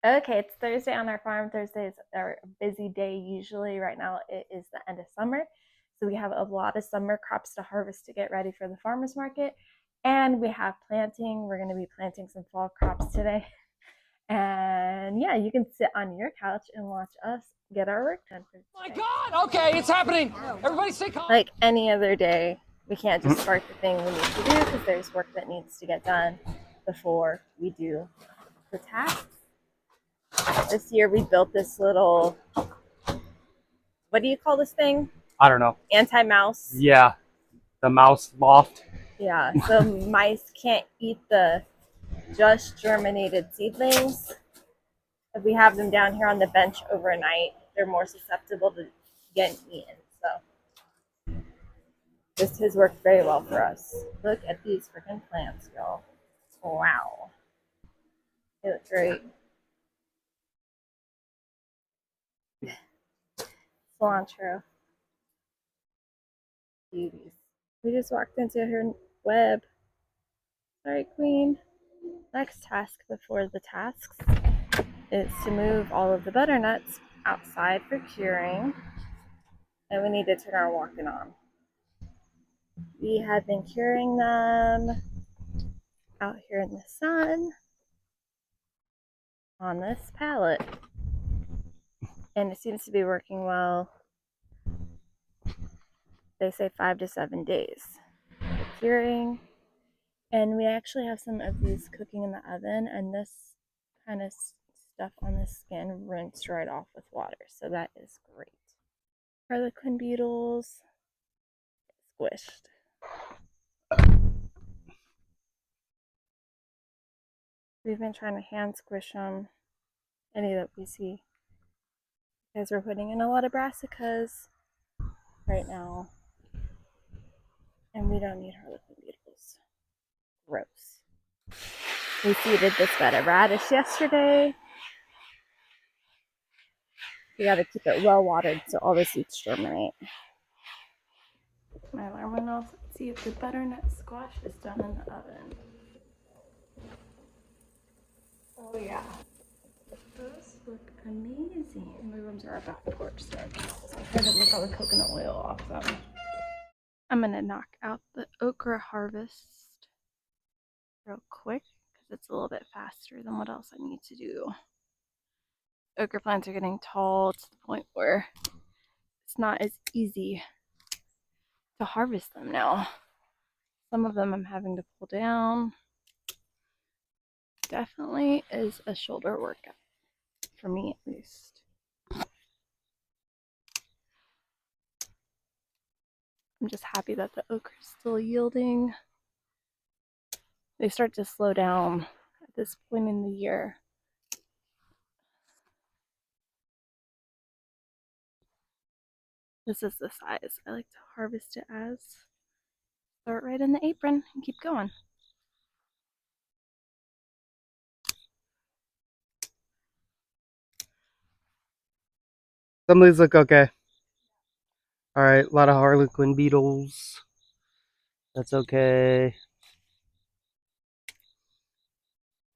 Okay, it's Thursday on our farm. Thursdays are a busy day usually. Right now it is the end of summer. So we have a lot of summer crops to harvest to get ready for the farmers market. And we have planting. We're going to be planting some fall crops today. And yeah, you can sit on your couch and watch us get our work done for My today. God! Okay, it's happening. Everybody stay calm. Like any other day, we can't just start the thing we need to do because there's work that needs to get done before we do the tasks. This year we built this little, what do you call this thing? I don't know. Anti-mouse. Yeah, the mouse loft. Yeah, so mice can't eat the just germinated seedlings. If we have them down here on the bench overnight, they're more susceptible to getting eaten. So this has worked very well for us. Look at these freaking plants, y'all. Wow. They look great. Cilantro. Beauties. We just walked into her web. Sorry, Queen. Next task before the tasks is to move all of the butternuts outside for curing, and we need to turn our walking on. We have been curing them out here in the sun on this pallet, and it seems to be working well. They say 5 to 7 days for curing, and we actually have some of these cooking in the oven, and this kind of stuff on the skin rinsed right off with water, so that is great. Harlequin beetles squished. We've been trying to hand squish them, any that we see, because we're putting in a lot of brassicas right now, and we don't need harlequin beetles. Gross. We seeded this bed of radish yesterday. We got to keep it well watered so all the seeds germinate. My alarm went off. Let's see if the butternut squash is done in the oven. Oh yeah. Those look amazing. My rooms are our back porch, so I had to lick all the coconut oil off them. I'm gonna knock out the okra harvest real quick because it's a little bit faster than what else I need to do. Okra plants are getting tall to the point where it's not as easy to harvest them now. Some of them I'm having to pull down. Definitely is a shoulder workout, for me at least. I'm just happy that the okra is still yielding. They start to slow down at this point in the year. This is the size I like to harvest it as. Throw it right in the apron and keep going. Some of these look okay. Alright, a lot of harlequin beetles. That's okay.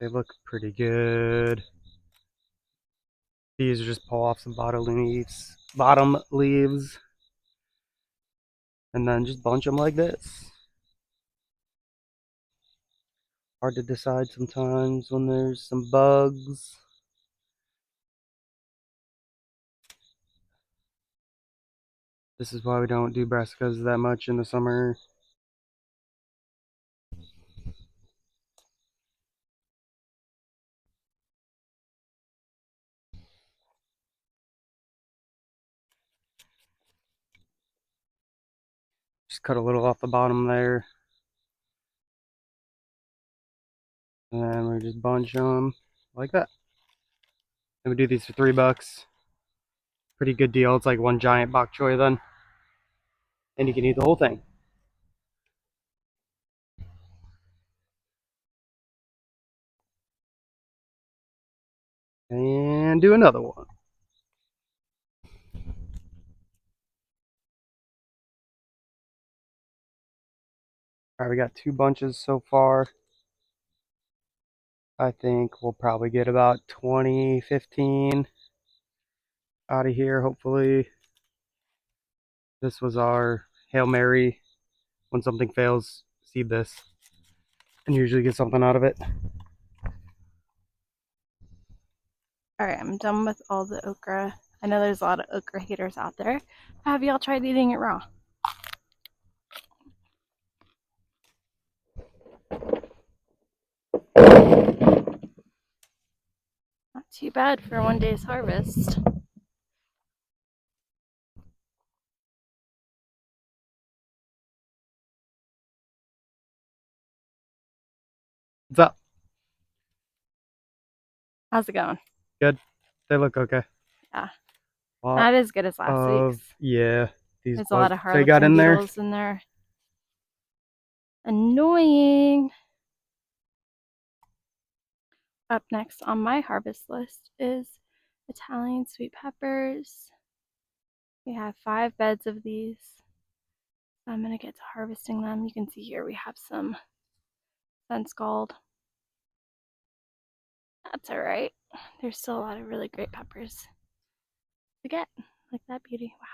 They look pretty good. These are just pull off some bottom leaves, and then just bunch them like this. Hard to decide sometimes when there's some bugs. This is why we don't do brassicas that much in the summer. Just cut a little off the bottom there. And we just bunch them like that. And we do these for $3. Pretty good deal. It's like one giant bok choy then. And you can eat the whole thing. And do another one. Alright, we got 2 bunches so far. I think we'll probably get about 20, 15 out of here, hopefully. This was our Hail Mary. When something fails, seed this and usually get something out of it. Alright, I'm done with all the okra. I know there's a lot of okra haters out there. Have y'all tried eating it raw? Not too bad for one day's harvest. What's up? How's it going? Good. They look okay. Yeah. Lot Not as good as last week's. yeah. These There's a lot bugs of they got harlequin in there. beetles in there. Annoying. Up next on my harvest list is Italian sweet peppers. We have 5 beds of these. I'm going to get to harvesting them. You can see here we have some sun scald. That's alright. There's still a lot of really great peppers to get. Like that beauty. Wow.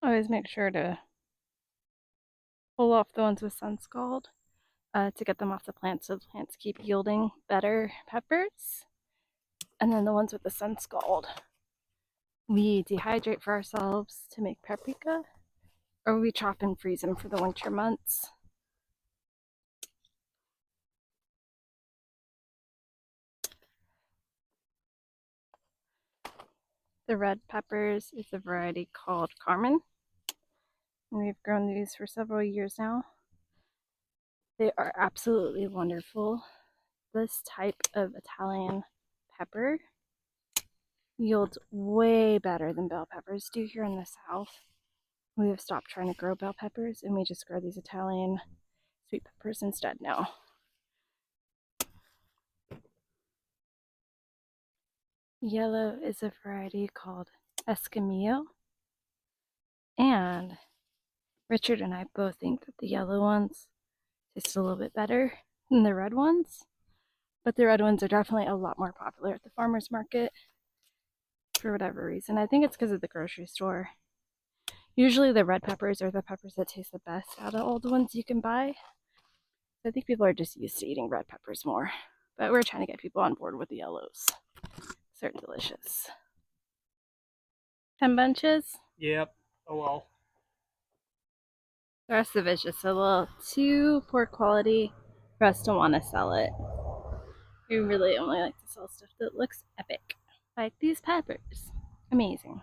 Always make sure to pull off the ones with sun scald to get them off the plant so the plants keep yielding better peppers. And then the ones with the sun scald, we dehydrate for ourselves to make paprika, or we chop and freeze them for the winter months. The red peppers is a variety called Carmen. And we've grown these for several years now. They are absolutely wonderful. This type of Italian pepper yields way better than bell peppers do here in the South. We have stopped trying to grow bell peppers and we just grow these Italian sweet peppers instead now. Yellow is a variety called Escamillo. And Richard and I both think that the yellow ones taste a little bit better than the red ones. But the red ones are definitely a lot more popular at the farmer's market for whatever reason. I think it's because of the grocery store. Usually the red peppers are the peppers that taste the best out of all the ones you can buy. I think people are just used to eating red peppers more. But we're trying to get people on board with the yellows. They're delicious. 10 bunches? Yep. Oh well. The rest of it's just a little too poor quality for us to want to sell it. We really only like to sell stuff that looks epic. Like these peppers. Amazing.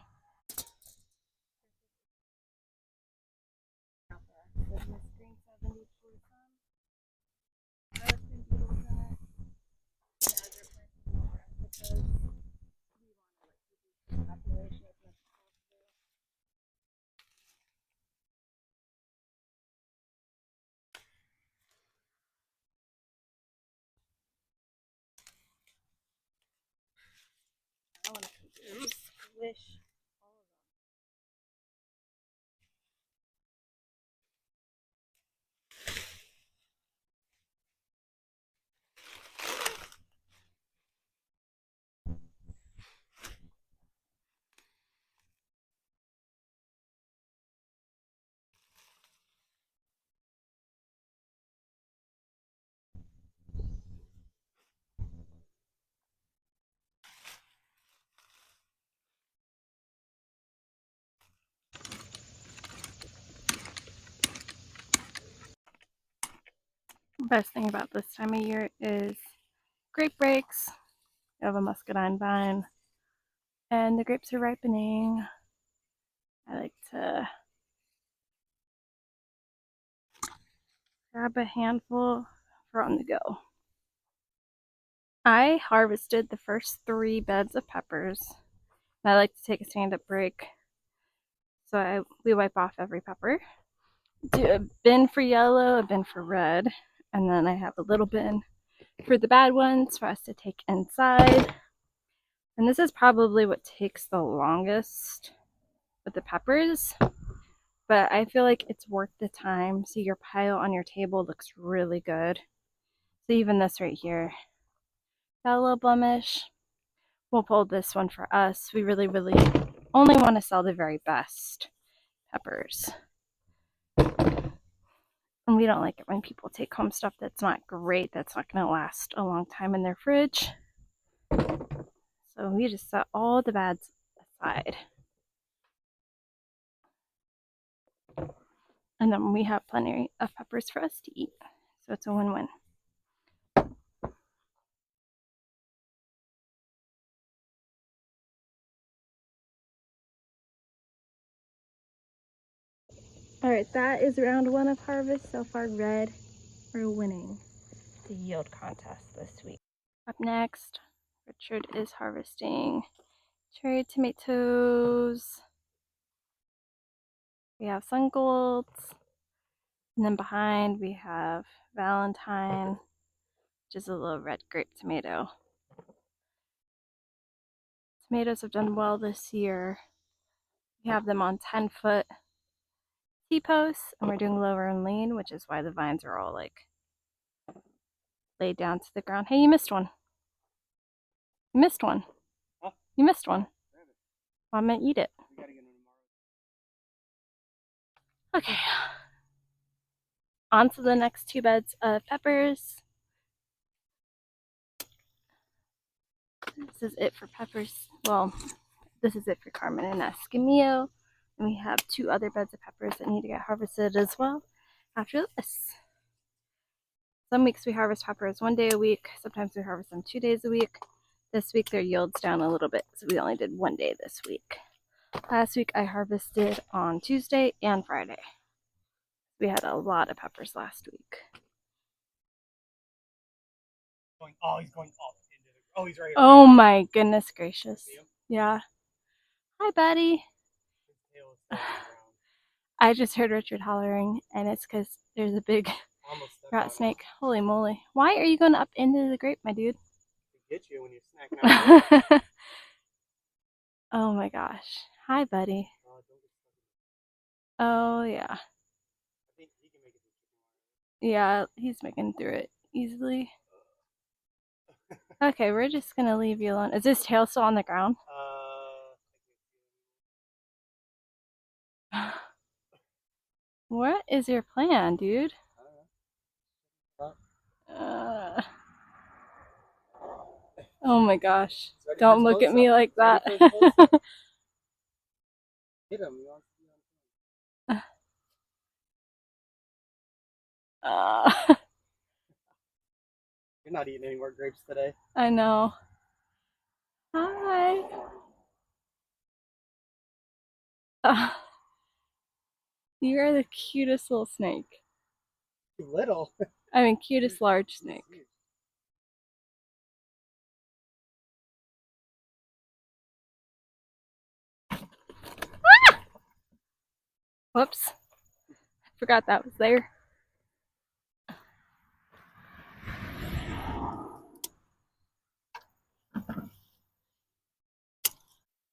I want to squish Best thing about this time of year is grape breaks. You have a muscadine vine, and the grapes are ripening. I like to grab a handful for on the go. I harvested the first 3 beds of peppers. I like to take a stand-up break, so we wipe off every pepper. Do a bin for yellow, a bin for red, and then I have a little bin for the bad ones for us to take inside. And this is probably what takes the longest with the peppers, but I feel like it's worth the time. So your pile on your table looks really good. So even this right here, got a little blemish. We'll pull this one for us. We really only want to sell the very best peppers. And we don't like it when people take home stuff that's not great, that's not going to last a long time in their fridge. So we just set all the bads aside. And then we have plenty of peppers for us to eat. So it's a win-win. All right, that is round 1 of harvest. So far, red are winning the yield contest this week. Up next, Richard is harvesting cherry tomatoes. We have sun golds. And then behind we have Valentine, which is a little red grape tomato. Tomatoes have done well this year. We have them on 10-foot T-posts, and we're doing lower and lean, which is why the vines are all like laid down to the ground. Hey, you missed one. You missed one. Huh? You missed one. Well, I'm gonna eat it. Okay. On to the next 2 beds of peppers. This is it for peppers. Well, this is it for Carmen and Escamillo. And we have 2 other beds of peppers that need to get harvested as well after this. Some weeks we harvest peppers 1 day a week. Sometimes we harvest them 2 days a week. This week their yield's down a little bit, so we only did 1 day this week. Last week I harvested on Tuesday and Friday. We had a lot of peppers last week. He's going up. Oh, he's right here. Oh my goodness gracious. Yeah. Hi, buddy. I just heard Richard hollering, and it's because there's a big rat snake. Holy moly. Why are you going up into the grape, my dude? Get you when you're snacking out. Oh my gosh. Hi, buddy. Oh, yeah. I think he can make it. Yeah, he's making through it easily. Okay, we're just gonna leave you alone. Is his tail still on the ground? What is your plan, dude? Oh my gosh. Don't look at me like that. Hit him. You're not eating any more grapes today. I know. Hi. You are the cutest little snake. Little. I mean, cutest large snake. Whoops. I forgot that was there.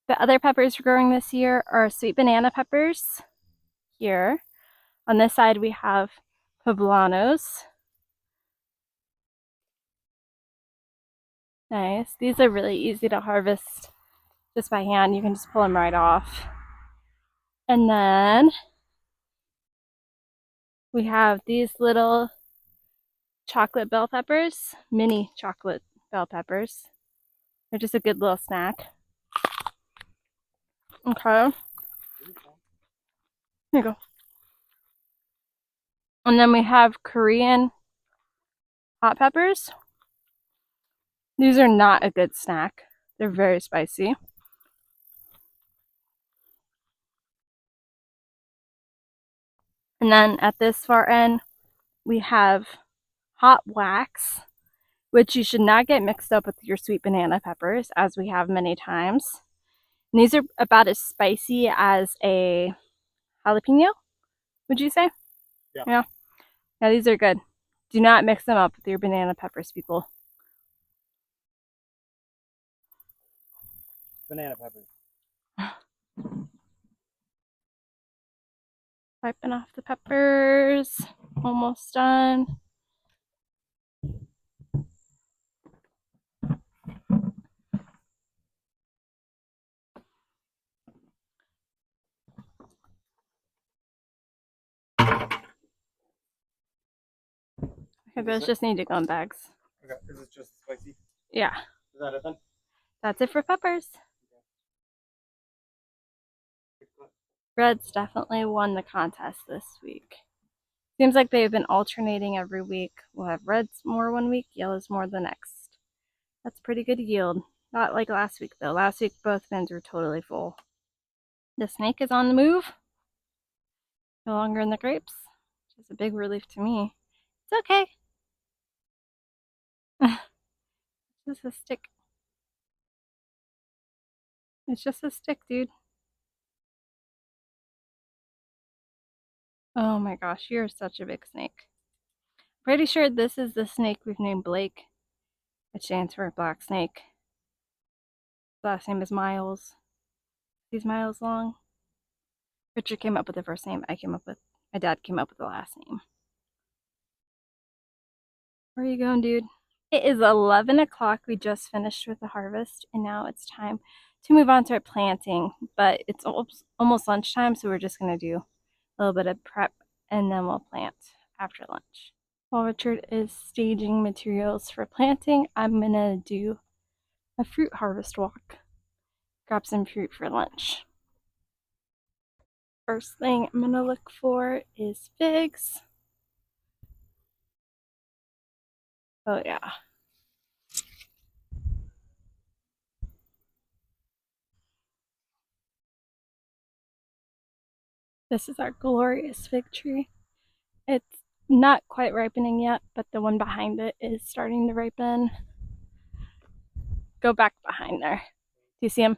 The other peppers we're growing this year are sweet banana peppers. Here. On this side we have poblanos. Nice. These are really easy to harvest just by hand. You can just pull them right off. And then we have these little chocolate bell peppers, mini chocolate bell peppers. They're just a good little snack. Okay. Here you go. And then we have Korean hot peppers. These are not a good snack. They're very spicy. And then at this far end, we have hot wax, which you should not get mixed up with your sweet banana peppers, as we have many times. And these are about as spicy as a jalapeno, would you say? Yeah. Yeah, these are good. Do not mix them up with your banana peppers, people. Banana peppers. Wiping off the peppers. Almost done. Okay, those just need to go in bags. Okay, is it just spicy? Yeah. Is that it then? That's it for peppers. Reds definitely won the contest this week. Seems like they've been alternating every week. We'll have reds more one week, yellows more the next. That's pretty good yield. Not like last week though. Last week both bins were totally full. The snake is on the move. No longer in the grapes, which is a big relief to me. It's okay. This is a stick. It's just a stick, dude. Oh my gosh, you're such a big snake. Pretty sure this is the snake we've named Blake. It stands for black snake. Last name is Miles. He's miles long. Richard came up with the first name. My dad came up with the last name. Where are you going, dude? It is 11 o'clock. We just finished with the harvest, and now it's time to move on to our planting. But it's almost lunchtime, so we're just going to do a little bit of prep, and then we'll plant after lunch. While Richard is staging materials for planting, I'm going to do a fruit harvest walk. Grab some fruit for lunch. First thing I'm going to look for is figs. Oh yeah. This is our glorious fig tree. It's not quite ripening yet, but the one behind it is starting to ripen. Go back behind there. Do you see him?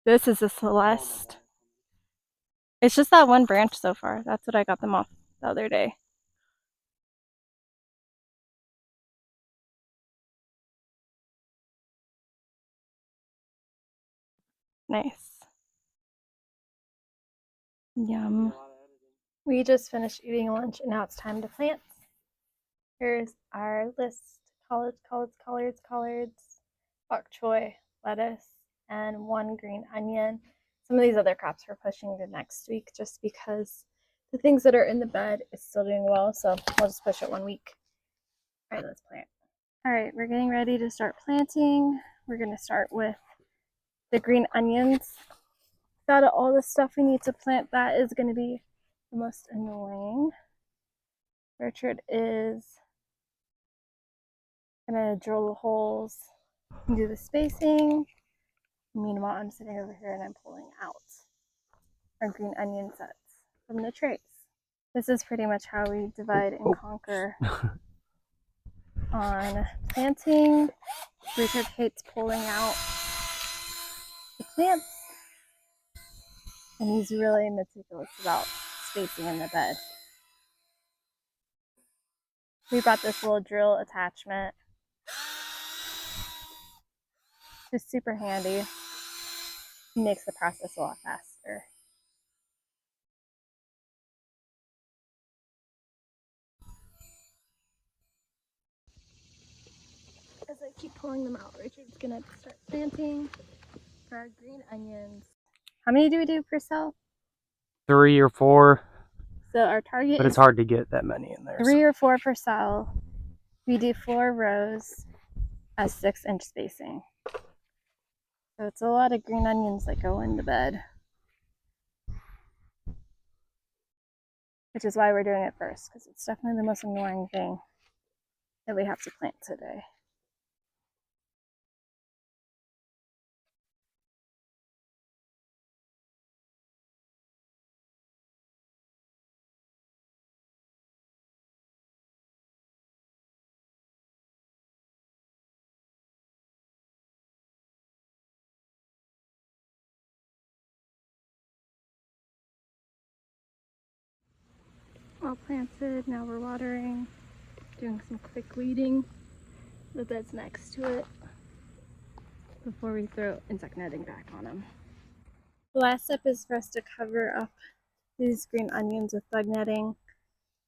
This is a Celeste. It's just that one branch so far. That's what I got them off the other day. Nice. Yum. We just finished eating lunch and now it's time to plant. Here's our list. Collards, bok choy, lettuce, and 1 green onion. Some of these other crops we're pushing to next week just because the things that are in the bed is still doing well, so we'll just push it 1 week. All right, let's plant. All right, we're getting ready to start planting. We're going to start with the green onions. Out of all the stuff we need to plant, that is going to be the most annoying. Richard is gonna drill the holes and do the spacing. Meanwhile, I'm sitting over here and I'm pulling out our green onion sets from the trays. This is pretty much how we divide and conquer on planting. Richard hates pulling out the plants, and he's really meticulous about spacing in the bed. We brought this little drill attachment. Just super handy. Makes the process a lot faster. As I keep pulling them out, Richard's gonna start planting for our green onions. How many do we do per cell? 3 or 4. So our target but it's hard to get that many in there. 3 or 4 per cell. We do 4 rows at 6-inch spacing. So it's a lot of green onions that go in the bed. Which is why we're doing it first, because it's definitely the most annoying thing. that we have to plant today. All planted, now we're watering, doing some quick weeding. The bed's next to it before we throw insect netting back on them. The last step is for us to cover up these green onions with bug netting.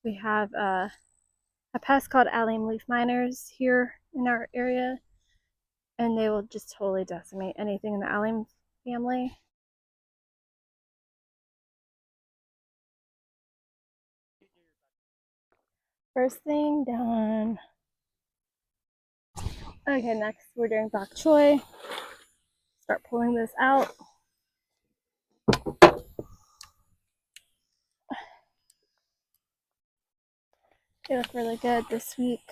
We have a pest called allium leaf miners here in our area, and they will just totally decimate anything in the allium family. First thing done. Okay, next we're doing bok choy. Start pulling this out. They look really good this week.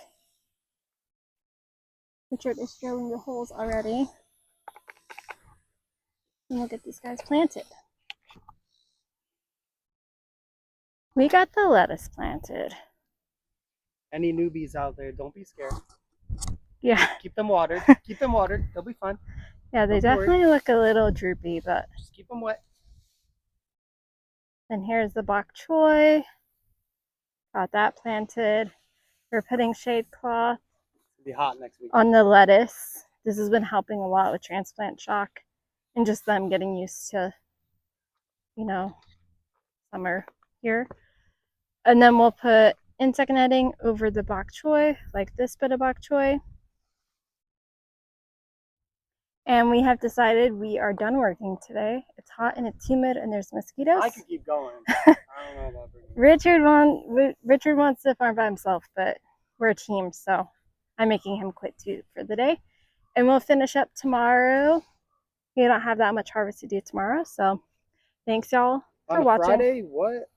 Richard is drilling the holes already. And we'll get these guys planted. We got the lettuce planted. Any newbies out there, don't be scared. Yeah. Keep them watered. Keep them watered. They'll be fine. Yeah, they definitely look a little droopy, but just keep them wet. And here's the bok choy. Got that planted. We're putting shade cloth It'll be hot next week. On the lettuce. This has been helping a lot with transplant shock and just them getting used to, you know, summer here. And then we'll put insect netting over the bok choy, like this bit of bok choy. And we have decided we are done working today. It's hot and it's humid and there's mosquitoes. I could keep going. I don't know about Richard wants to farm by himself, but we're a team, so I'm making him quit too for the day. And we'll finish up tomorrow. We don't have that much harvest to do tomorrow, so thanks y'all for watching. Friday? What?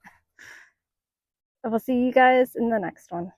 We'll see you guys in the next one.